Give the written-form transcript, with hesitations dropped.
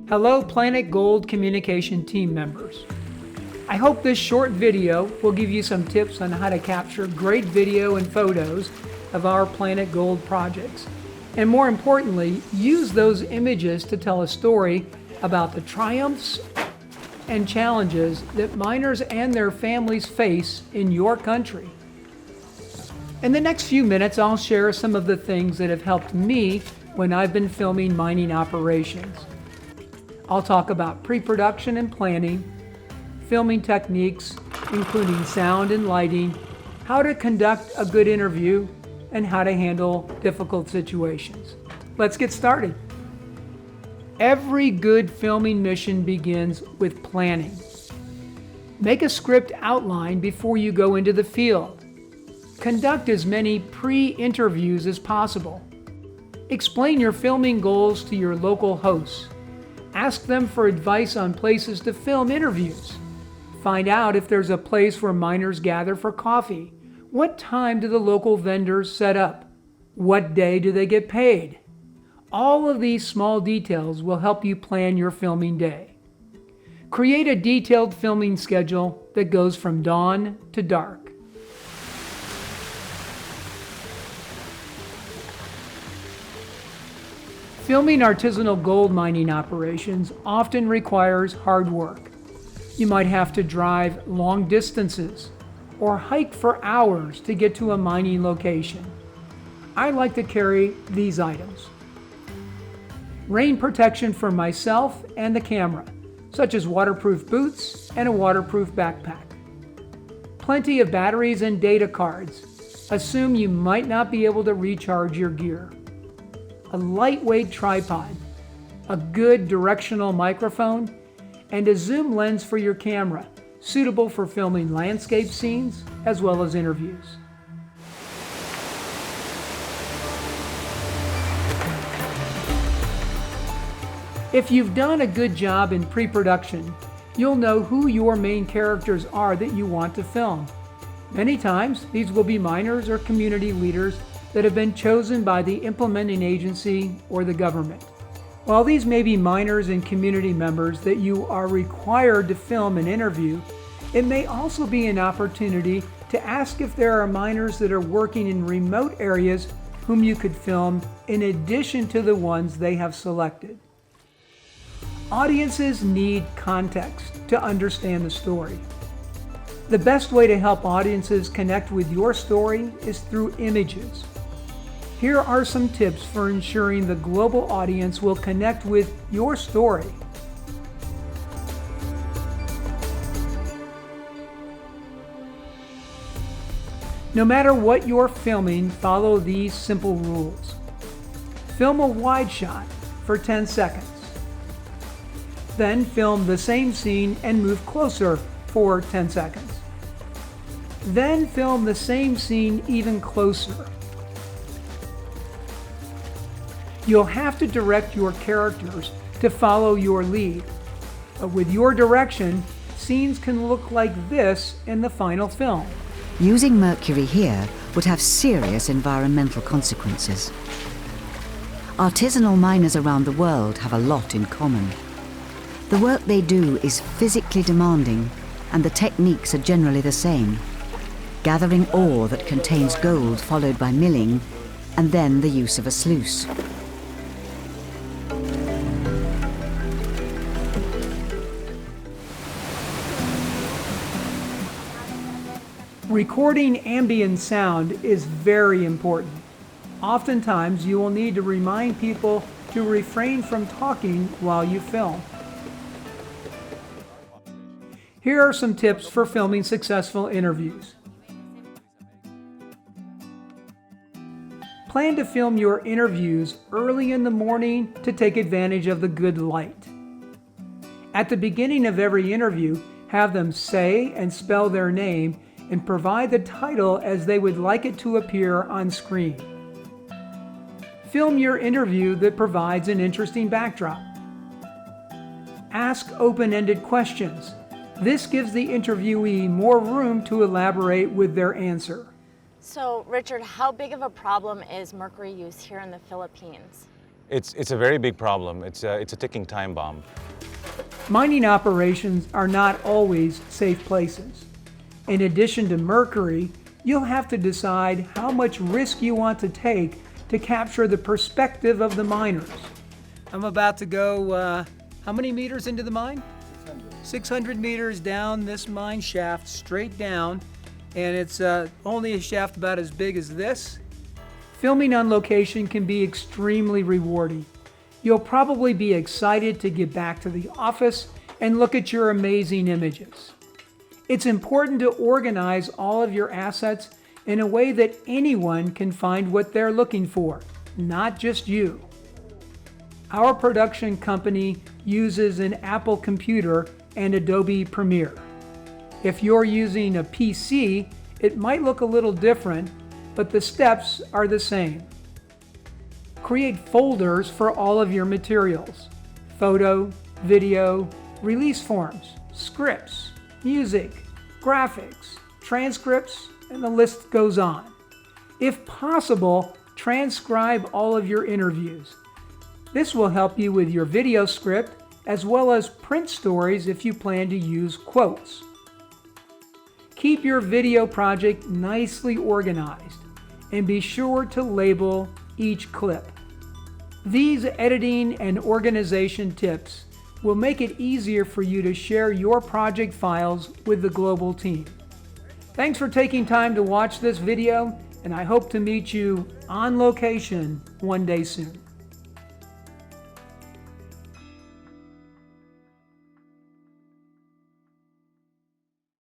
Hello planetGOLD communication team members. I hope this short video will give you some tips on how to capture great video and photos of our planetGOLD projects. And more importantly, use those images to tell a story about the triumphs and challenges that miners and their families face in your country. In the next few minutes, I'll share some of the things that have helped me when I've been filming mining operations. I'll talk about pre-production and planning, filming techniques, including sound and lighting, how to conduct a good interview, and how to handle difficult situations. Let's get started. Every good filming mission begins with planning. Make a script outline before you go into the field. Conduct as many pre-interviews as possible. Explain your filming goals to your local hosts. Ask them for advice on places to film interviews. Find out if there's a place where miners gather for coffee. What time do the local vendors set up? What day do they get paid? All of these small details will help you plan your filming day. Create a detailed filming schedule that goes from dawn to dark. Filming artisanal gold mining operations often requires hard work. You might have to drive long distances or hike for hours to get to a mining location. I like to carry these items. Rain protection for myself and the camera, such as waterproof boots and a waterproof backpack. Plenty of batteries and data cards. Assume you might not be able to recharge your gear. A lightweight tripod, a good directional microphone, and a zoom lens for your camera, suitable for filming landscape scenes as well as interviews. If you've done a good job in pre-production, you'll know who your main characters are that you want to film. Many times, these will be miners or community leaders that have been chosen by the implementing agency or the government. While these may be miners and community members that you are required to film and interview, it may also be an opportunity to ask if there are miners that are working in remote areas whom you could film in addition to the ones they have selected. Audiences need context to understand the story. The best way to help audiences connect with your story is through images. Here are some tips for ensuring the global audience will connect with your story. No matter what you're filming, follow these simple rules. Film a wide shot for 10 seconds. Then film the same scene and move closer for 10 seconds. Then film the same scene even closer. You'll have to direct your characters to follow your lead. But with your direction, scenes can look like this in the final film. Using mercury here would have serious environmental consequences. Artisanal miners around the world have a lot in common. The work they do is physically demanding, and the techniques are generally the same. Gathering ore that contains gold, followed by milling, and then the use of a sluice. Recording ambient sound is very important. Oftentimes, you will need to remind people to refrain from talking while you film. Here are some tips for filming successful interviews. Plan to film your interviews early in the morning to take advantage of the good light. At the beginning of every interview, have them say and spell their name and provide the title as they would like it to appear on screen. Film your interview that provides an interesting backdrop. Ask open-ended questions. This gives the interviewee more room to elaborate with their answer. So, Richard, how big of a problem is mercury use here in the Philippines? It's a very big problem. It's a ticking time bomb. Mining operations are not always safe places. In addition to mercury, you'll have to decide how much risk you want to take to capture the perspective of the miners. I'm about to go, how many meters into the mine? 600 meters down this mine shaft, straight down, and it's only a shaft about as big as this. Filming on location can be extremely rewarding. You'll probably be excited to get back to the office and look at your amazing images. It's important to organize all of your assets in a way that anyone can find what they're looking for, not just you. Our production company uses an Apple computer and Adobe Premiere. If you're using a PC, it might look a little different, but the steps are the same. Create folders for all of your materials: photo, video, release forms, scripts, music, graphics, transcripts, and the list goes on. If possible, transcribe all of your interviews. This will help you with your video script as well as print stories if you plan to use quotes. Keep your video project nicely organized and be sure to label each clip. These editing and organization tips will make it easier for you to share your project files with the global team. Thanks for taking time to watch this video, and I hope to meet you on location one day soon.